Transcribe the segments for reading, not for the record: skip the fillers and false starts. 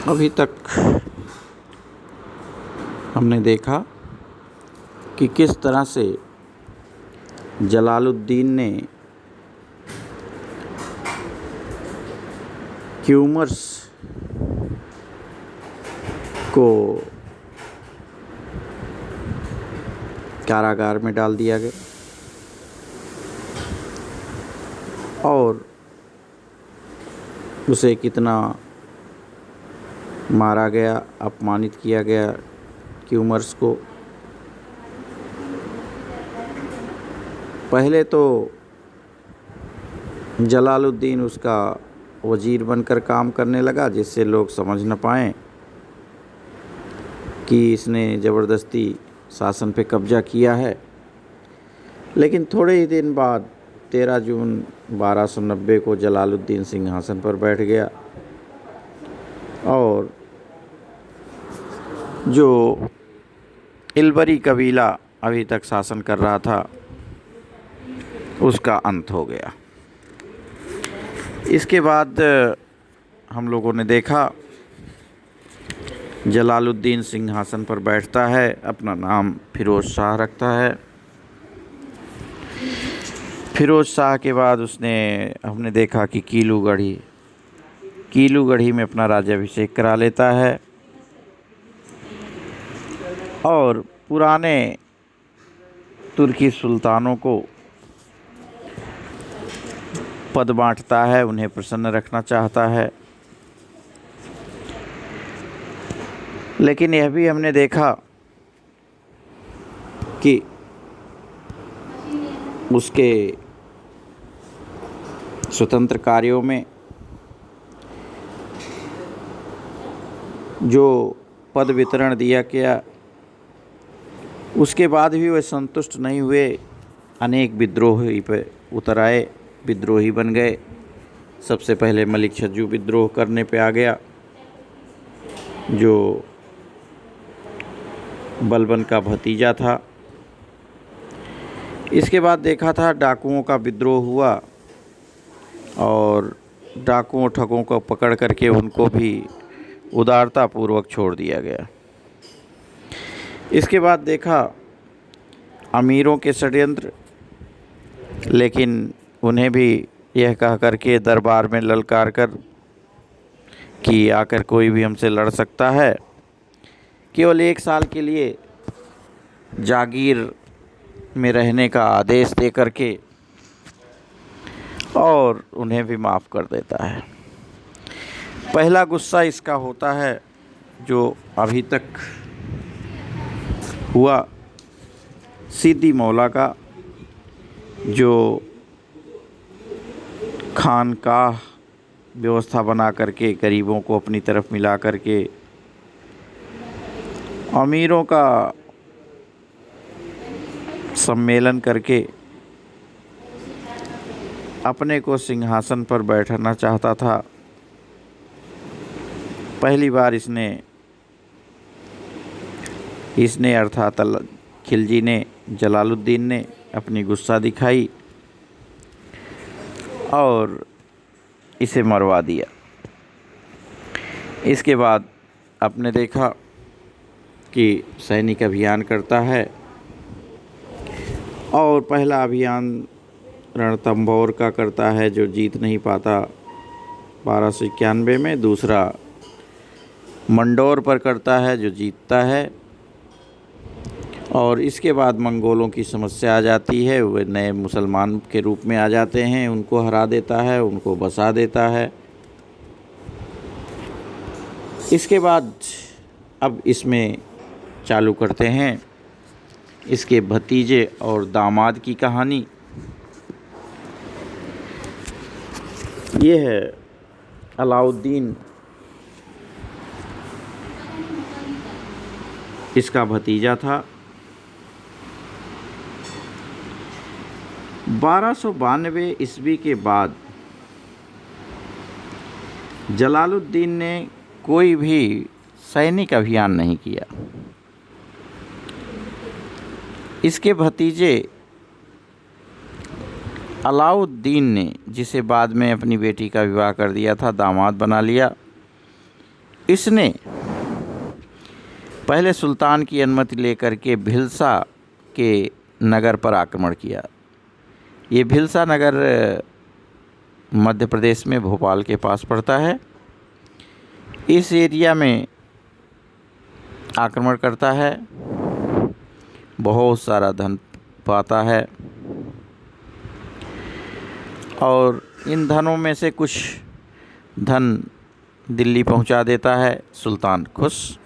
अभी तक हमने देखा कि किस तरह से जलालुद्दीन ने क्यूमर्स को कारागार में डाल दिया गया और उसे कितना मारा गया, अपमानित किया गया क्यूमर्स को। पहले तो जलालुद्दीन उसका वज़ीर बनकर काम करने लगा, जिससे लोग समझ न पाएं कि इसने ज़बरदस्ती शासन पे कब्ज़ा किया है। लेकिन थोड़े ही दिन बाद 13 जून 1290 को जलालुद्दीन सिंहासन पर बैठ गया और जो इल्बरी कबीला अभी तक शासन कर रहा था उसका अंत हो गया। इसके बाद हम लोगों ने देखा जलालुद्दीन सिंहासन पर बैठता है, अपना नाम फ़िरोज़ शाह रखता है। फ़िरोज़ शाह के बाद हमने देखा कि कीलूगढ़ी में अपना राज्याभिषेक करा लेता है और पुराने तुर्की सुल्तानों को पद बांटता है, उन्हें प्रसन्न रखना चाहता है। लेकिन यह भी हमने देखा कि उसके स्वतंत्र कार्यों में जो पद वितरण दिया गया उसके बाद भी वे संतुष्ट नहीं हुए, अनेक विद्रोही पे उतर आए, विद्रोही बन गए। सबसे पहले मलिक छज्जू विद्रोह करने पे आ गया, जो बलबन का भतीजा था। इसके बाद देखा था डाकुओं का विद्रोह हुआ और डाकुओं ठगों को पकड़ करके उनको भी उदारतापूर्वक छोड़ दिया गया। इसके बाद देखा अमीरों के षड्यंत्र, लेकिन उन्हें भी यह कह करके दरबार में ललकार कर कि आकर कोई भी हमसे लड़ सकता है, केवल 1 साल के लिए जागीर में रहने का आदेश दे करके और उन्हें भी माफ़ कर देता है। पहला गुस्सा इसका होता है जो अभी तक हुआ सीदी मौला का, जो खानकाह व्यवस्था बना करके गरीबों को अपनी तरफ मिला करके अमीरों का सम्मेलन करके अपने को सिंहासन पर बैठाना चाहता था। पहली बार इसने अर्थात खिलजी ने, जलालुद्दीन ने अपनी गुस्सा दिखाई और इसे मरवा दिया। इसके बाद आपने देखा कि सैनिक अभियान करता है और पहला अभियान रणथंभौर का करता है, जो जीत नहीं पाता 1291 में। दूसरा मंडोर पर करता है, जो जीतता है। और इसके बाद मंगोलों की समस्या आ जाती है, वे नए मुसलमान के रूप में आ जाते हैं, उनको हरा देता है, उनको बसा देता है। इसके बाद अब इसमें चालू करते हैं इसके भतीजे और दामाद की कहानी। ये है अलाउद्दीन, इसका भतीजा था। 1292 ईस्वी के बाद जलालुद्दीन ने कोई भी सैनिक अभियान नहीं किया। इसके भतीजे अलाउद्दीन ने, जिसे बाद में अपनी बेटी का विवाह कर दिया था, दामाद बना लिया, इसने पहले सुल्तान की अनुमति लेकर के भिलसा के नगर पर आक्रमण किया। ये भिलसा नगर मध्य प्रदेश में भोपाल के पास पड़ता है। इस एरिया में आक्रमण करता है, बहुत सारा धन पाता है और इन धनों में से कुछ धन दिल्ली पहुंचा देता है। सुल्तान खुश।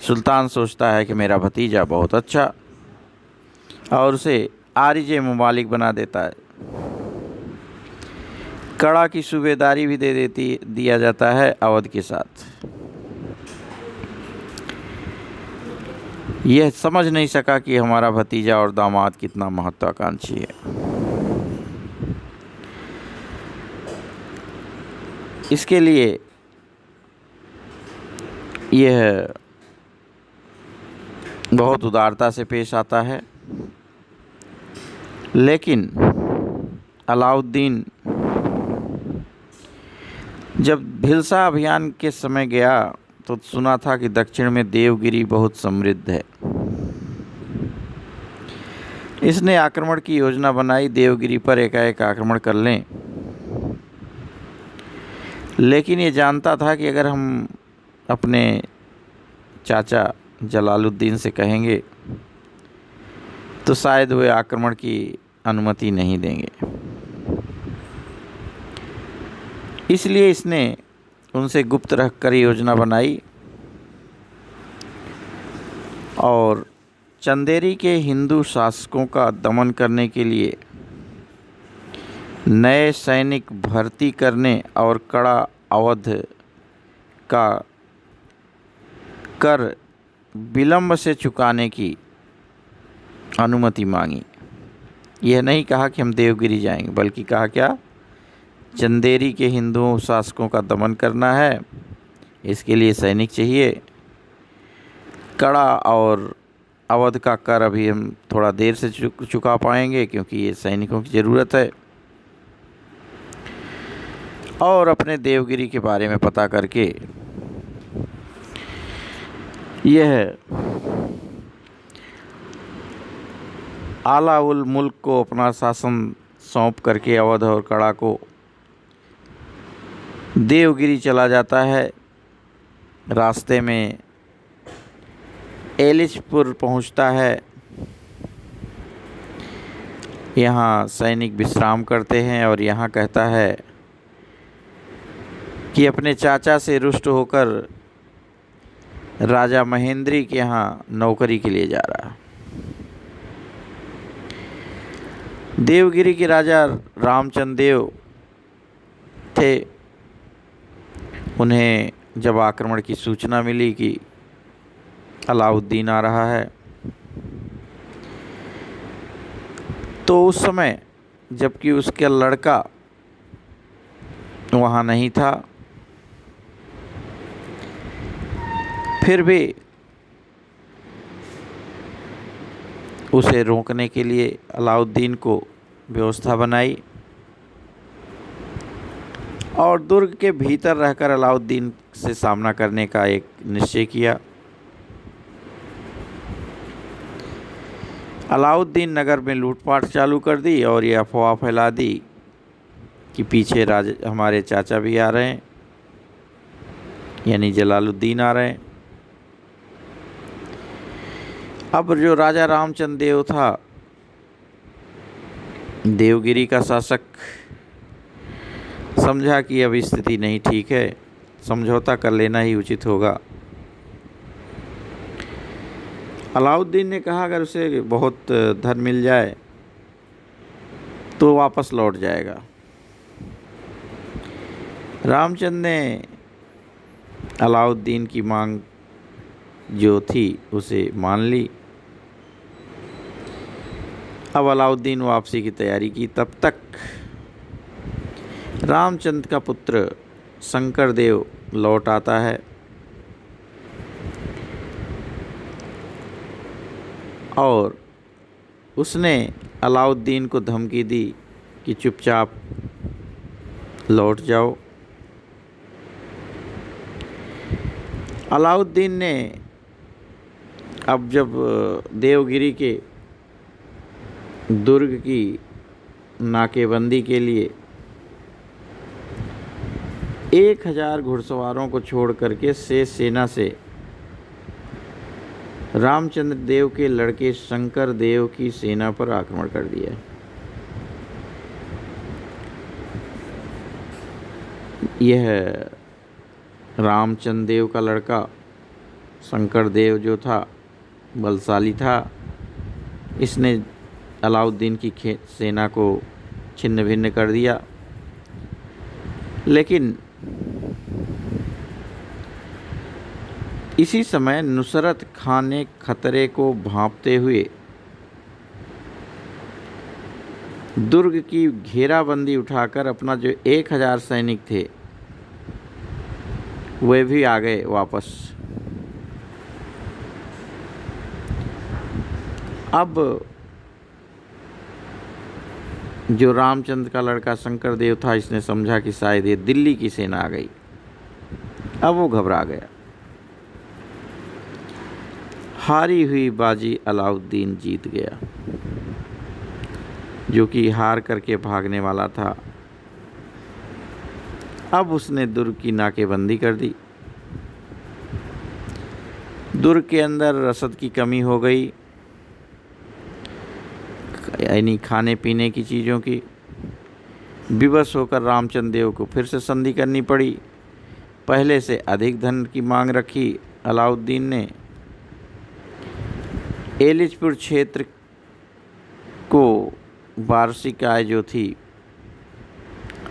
सुल्तान सोचता है कि मेरा भतीजा बहुत अच्छा, और उसे आरिज़ ममालिक बना देता है। कड़ा की सूबेदारी भी दिया जाता है अवध के साथ। यह समझ नहीं सका कि हमारा भतीजा और दामाद कितना महत्वाकांक्षी है। इसके लिए यह बहुत उदारता से पेश आता है, लेकिन अलाउद्दीन जब भिलसा अभियान के समय गया तो सुना था कि दक्षिण में देवगिरी बहुत समृद्ध है। इसने आक्रमण की योजना बनाई, देवगिरी पर एकाएक आक्रमण कर लें। लेकिन ये जानता था कि अगर हम अपने चाचा जलालुद्दीन से कहेंगे तो शायद वे आक्रमण की अनुमति नहीं देंगे। इसलिए इसने उनसे गुप्त रखकर योजना बनाई और चंदेरी के हिंदू शासकों का दमन करने के लिए नए सैनिक भर्ती करने और कड़ा अवध का कर विलंब से चुकाने की अनुमति मांगी। यह नहीं कहा कि हम देवगिरी जाएंगे, बल्कि कहा क्या, चंदेरी के हिंदुओं शासकों का दमन करना है, इसके लिए सैनिक चाहिए। कड़ा और अवध का कर अभी हम थोड़ा देर से चुका पाएंगे क्योंकि ये सैनिकों की ज़रूरत है। और अपने देवगिरी के बारे में पता करके यह आला उल मुल्क को अपना शासन सौंप करके अवध और कड़ा को देवगिरी चला जाता है। रास्ते में एलिचपुर पहुंचता है। यहाँ सैनिक विश्राम करते हैं और यहाँ कहता है कि अपने चाचा से रुष्ट होकर राजा महेंद्री के यहाँ नौकरी के लिए जा रहा। देवगिरी के राजा रामचंद्र देव थे। उन्हें जब आक्रमण की सूचना मिली कि अलाउद्दीन आ रहा है, तो उस समय जबकि उसका लड़का वहाँ नहीं था, फिर भी उसे रोकने के लिए अलाउद्दीन को व्यवस्था बनाई और दुर्ग के भीतर रहकर अलाउद्दीन से सामना करने का एक निश्चय किया। अलाउद्दीन नगर में लूटपाट चालू कर दी और ये अफवाह फैला दी कि पीछे हमारे चाचा भी आ रहे हैं, यानी जलालुद्दीन आ रहे हैं। अब जो राजा रामचंद्र देव था, देवगिरी का शासक, समझा कि अब स्थिति नहीं ठीक है, समझौता कर लेना ही उचित होगा। अलाउद्दीन ने कहा अगर उसे बहुत धन मिल जाए तो वापस लौट जाएगा। रामचंद्र ने अलाउद्दीन की मांग जो थी उसे मान ली। अब अलाउद्दीन वापसी की तैयारी की। तब तक रामचंद्र का पुत्र शंकर देव लौट आता है और उसने अलाउद्दीन को धमकी दी कि चुपचाप लौट जाओ। अलाउद्दीन ने अब जब देवगिरी के दुर्ग की नाकेबंदी के लिए 1000 घुड़सवारों को छोड़ करके शेष सेना से रामचंद्र देव के लड़के शंकर देव की सेना पर आक्रमण कर दिया। यह रामचंद्र देव का लड़का शंकर देव जो था बलशाली था। इसने अलाउद्दीन की सेना को छिन्न भिन्न कर दिया। लेकिन इसी समय नुसरत खान ने खतरे को भांपते हुए दुर्ग की घेराबंदी उठाकर अपना जो 1000 सैनिक थे वे भी आ गए वापस। अब जो रामचंद्र का लड़का शंकर देव था, इसने समझा कि शायद ये दिल्ली की सेना आ गई। अब वो घबरा गया। हारी हुई बाजी अलाउद्दीन जीत गया, जो कि हार करके भागने वाला था। अब उसने दुर्ग की नाकेबंदी कर दी। दुर्ग के अंदर रसद की कमी हो गई, यानी खाने पीने की चीज़ों की। विवश होकर रामचंद्र देव को फिर से संधि करनी पड़ी। पहले से अधिक धन की मांग रखी अलाउद्दीन ने। एलिचपुर क्षेत्र को वार्षिक आय जो थी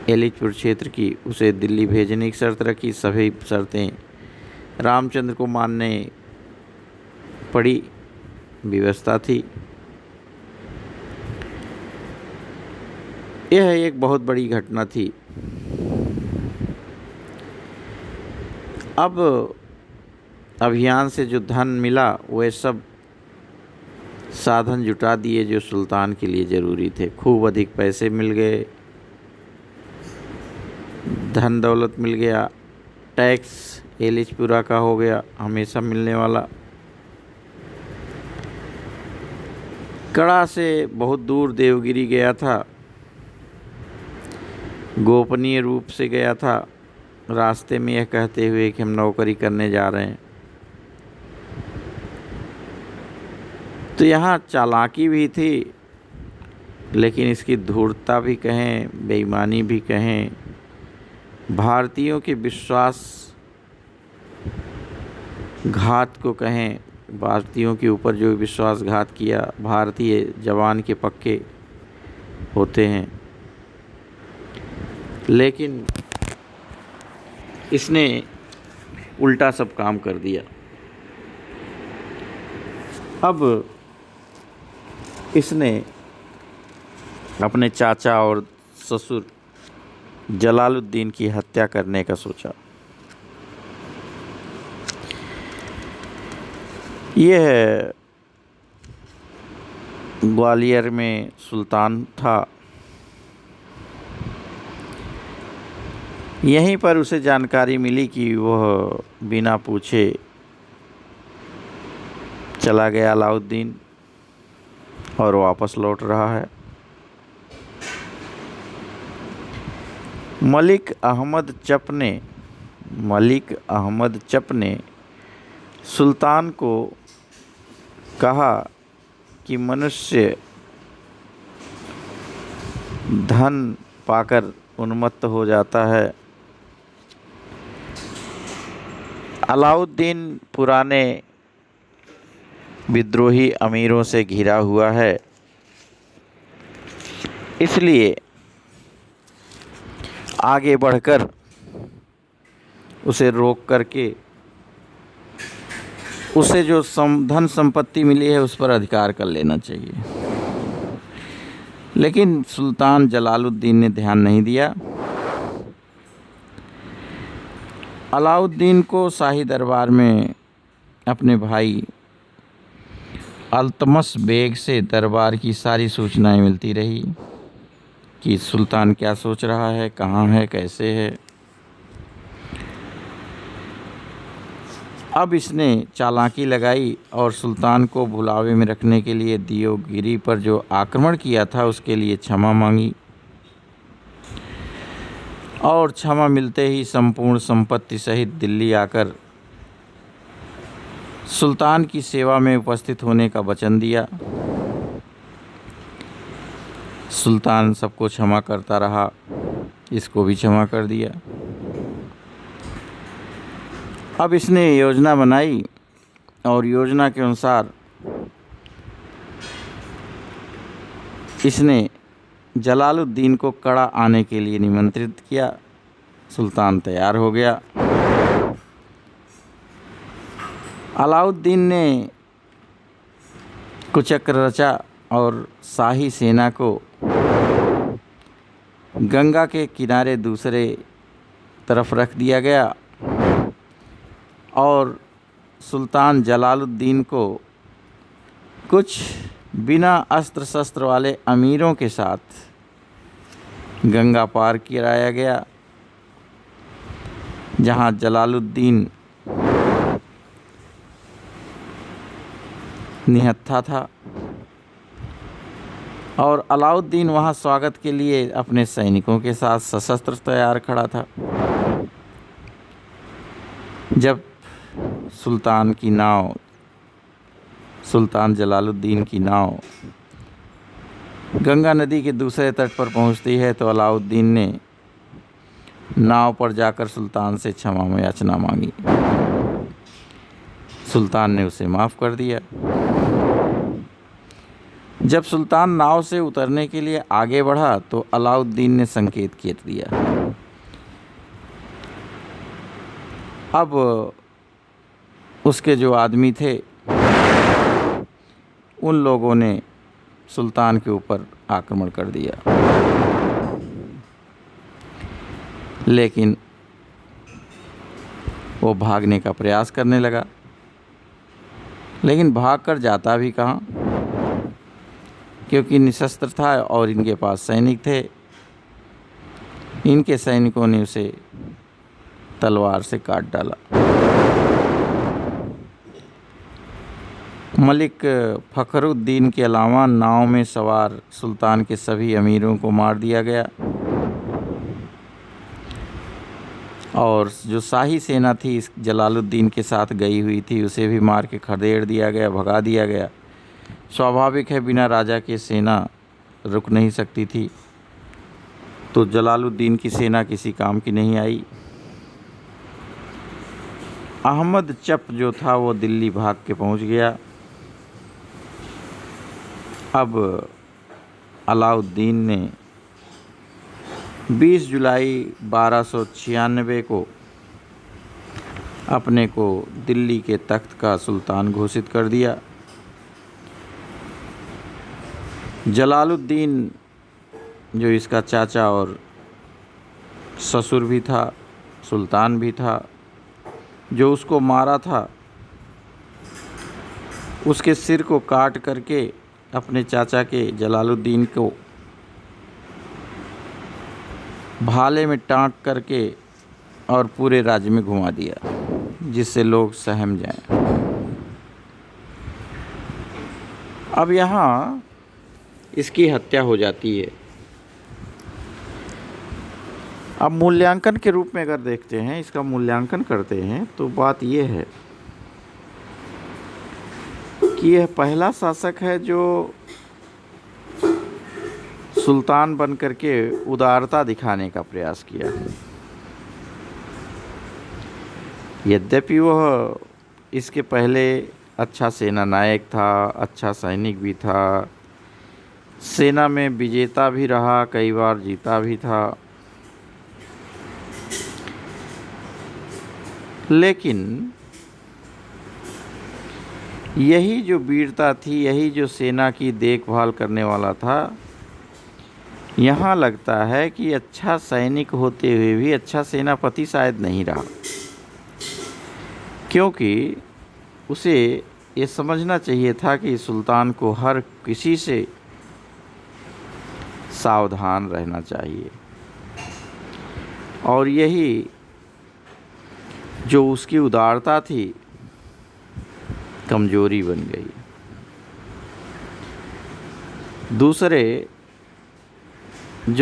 एलिचपुर क्षेत्र की, उसे दिल्ली भेजने की शर्त रखी। सभी शर्तें रामचंद्र को मानने पड़ी, व्यवस्था थी। यह एक बहुत बड़ी घटना थी। अब अभियान से जो धन मिला वह सब साधन जुटा दिए जो सुल्तान के लिए ज़रूरी थे। खूब अधिक पैसे मिल गए, धन दौलत मिल गया, टैक्स एलिचपुरा का हो गया हमेशा मिलने वाला। कड़ा से बहुत दूर देवगिरी गया था, गोपनीय रूप से गया था, रास्ते में यह कहते हुए कि हम नौकरी करने जा रहे हैं। तो यहाँ चालाकी भी थी, लेकिन इसकी धूर्तता भी कहें, बेईमानी भी कहें, भारतीयों के विश्वास घात को कहें, भारतीयों के ऊपर जो विश्वासघात किया। भारतीय जवान के पक्के होते हैं, लेकिन इसने उल्टा सब काम कर दिया। अब इसने अपने चाचा और ससुर जलालुद्दीन की हत्या करने का सोचा। यह ग्वालियर में सुल्तान था। यहीं पर उसे जानकारी मिली कि वह बिना पूछे चला गया अलाउद्दीन और वापस लौट रहा है। मलिक अहमद चप ने सुल्तान को कहा कि मनुष्य धन पाकर उन्मत्त हो जाता है। अलाउद्दीन पुराने विद्रोही अमीरों से घिरा हुआ है, इसलिए आगे बढ़कर उसे रोक करके उसे जो धन संपत्ति मिली है उस पर अधिकार कर लेना चाहिए। लेकिन सुल्तान जलालुद्दीन ने ध्यान नहीं दिया। अलाउद्दीन को शाही दरबार में अपने भाई अल्तमस बेग से दरबार की सारी सूचनाएं मिलती रही कि सुल्तान क्या सोच रहा है, कहाँ है, कैसे है। अब इसने चालाकी लगाई और सुल्तान को भुलावे में रखने के लिए दियोगिरी पर जो आक्रमण किया था उसके लिए क्षमा मांगी, और क्षमा मिलते ही संपूर्ण संपत्ति सहित दिल्ली आकर सुल्तान की सेवा में उपस्थित होने का वचन दिया। सुल्तान सबको क्षमा करता रहा, इसको भी क्षमा कर दिया। अब इसने योजना बनाई और योजना के अनुसार इसने जलालुद्दीन को कड़ा आने के लिए निमंत्रित किया। सुल्तान तैयार हो गया। अलाउद्दीन ने कुचक्र रचा और शाही सेना को गंगा के किनारे दूसरे तरफ रख दिया गया और सुल्तान जलालुद्दीन को कुछ बिना अस्त्र शस्त्र वाले अमीरों के साथ गंगा पार कराया गया, जहां जलालुद्दीन निहत्था था और अलाउद्दीन वहां स्वागत के लिए अपने सैनिकों के साथ सशस्त्र तैयार खड़ा था। जब सुल्तान जलालुद्दीन की नाव गंगा नदी के दूसरे तट पर पहुंचती है तो अलाउद्दीन ने नाव पर जाकर सुल्तान से क्षमा याचना मांगी। सुल्तान ने उसे माफ़ कर दिया। जब सुल्तान नाव से उतरने के लिए आगे बढ़ा तो अलाउद्दीन ने संकेत कर दिया। अब उसके जो आदमी थे उन लोगों ने सुल्तान के ऊपर आक्रमण कर दिया, लेकिन वो भागने का प्रयास करने लगा, लेकिन भागकर जाता भी कहाँ, क्योंकि निशस्त्र था और इनके पास सैनिक थे। इनके सैनिकों ने उसे तलवार से काट डाला। मलिक फ़खरुद्दीन के अलावा नाव में सवार सुल्तान के सभी अमीरों को मार दिया गया और जो शाही सेना थी इस जलालुद्दीन के साथ गई हुई थी उसे भी मार के खदेड़ दिया गया, भगा दिया गया। स्वाभाविक है, बिना राजा के सेना रुक नहीं सकती थी, तो जलालुद्दीन की सेना किसी काम की नहीं आई। अहमद चप जो था वो दिल्ली भाग के पहुंच गया। अब अलाउद्दीन ने 20 जुलाई 1296 को अपने को दिल्ली के तख्त का सुल्तान घोषित कर दिया। जलालुद्दीन जो इसका चाचा और ससुर भी था, सुल्तान भी था, जो उसको मारा था, उसके सिर को काट करके अपने चाचा के जलालुद्दीन को भाले में टांक करके और पूरे राज्य में घुमा दिया, जिससे लोग सहम जाएं। अब यहाँ इसकी हत्या हो जाती है। अब मूल्यांकन के रूप में अगर देखते हैं, इसका मूल्यांकन करते हैं, तो बात ये है कि यह पहला शासक है जो सुल्तान बन करके उदारता दिखाने का प्रयास किया। यद्यपि वह इसके पहले अच्छा सेना नायक था, अच्छा सैनिक भी था, सेना में विजेता भी रहा, कई बार जीता भी था, लेकिन यही जो वीरता थी, यही जो सेना की देखभाल करने वाला था, यहाँ लगता है कि अच्छा सैनिक होते हुए भी अच्छा सेनापति शायद नहीं रहा, क्योंकि उसे ये समझना चाहिए था कि सुल्तान को हर किसी से सावधान रहना चाहिए, और यही जो उसकी उदारता थी कमजोरी बन गई।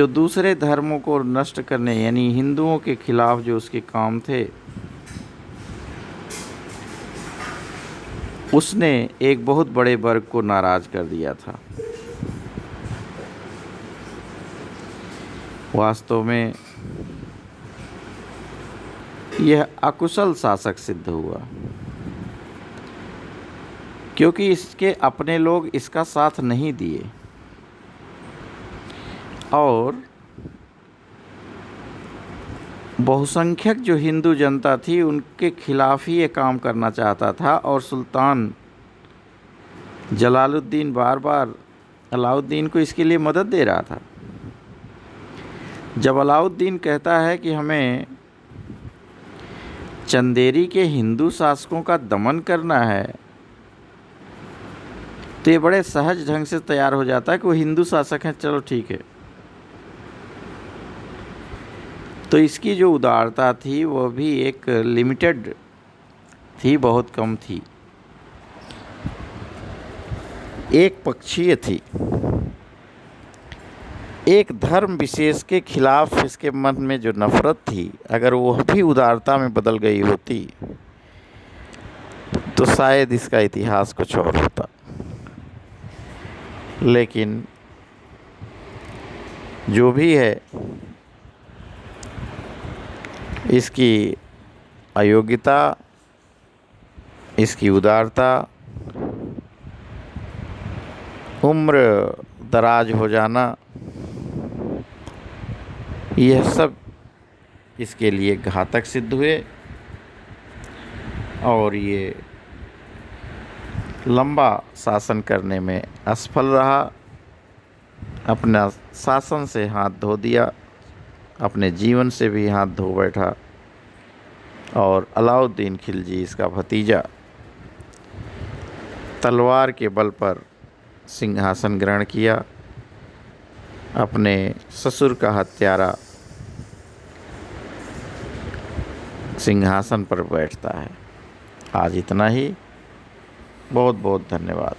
दूसरे धर्मों को नष्ट करने यानी हिंदुओं के खिलाफ जो उसके काम थे, उसने एक बहुत बड़े वर्ग को नाराज कर दिया था। वास्तव में यह अकुशल शासक सिद्ध हुआ, क्योंकि इसके अपने लोग इसका साथ नहीं दिए और बहुसंख्यक जो हिंदू जनता थी उनके खिलाफ ही ये काम करना चाहता था। और सुल्तान जलालुद्दीन बार बार अलाउद्दीन को इसके लिए मदद दे रहा था। जब अलाउद्दीन कहता है कि हमें चंदेरी के हिंदू शासकों का दमन करना है, तो ये बड़े सहज ढंग से तैयार हो जाता है कि वो हिंदू शासक हैं, चलो ठीक है। तो इसकी जो उदारता थी वो भी एक लिमिटेड थी, बहुत कम थी, एक पक्षीय थी। एक धर्म विशेष के खिलाफ इसके मन में जो नफरत थी, अगर वह भी उदारता में बदल गई होती तो शायद इसका इतिहास कुछ और होता। लेकिन जो भी है, इसकी अयोग्यता, इसकी उदारता, उम्र दराज हो जाना, यह सब इसके लिए घातक सिद्ध हुए और ये लंबा शासन करने में असफल रहा। अपना शासन से हाथ धो दिया, अपने जीवन से भी हाथ धो बैठा और अलाउद्दीन खिलजी इसका भतीजा तलवार के बल पर सिंहासन ग्रहण किया। अपने ससुर का हत्यारा सिंहासन पर बैठता है। आज इतना ही। बहुत बहुत धन्यवाद।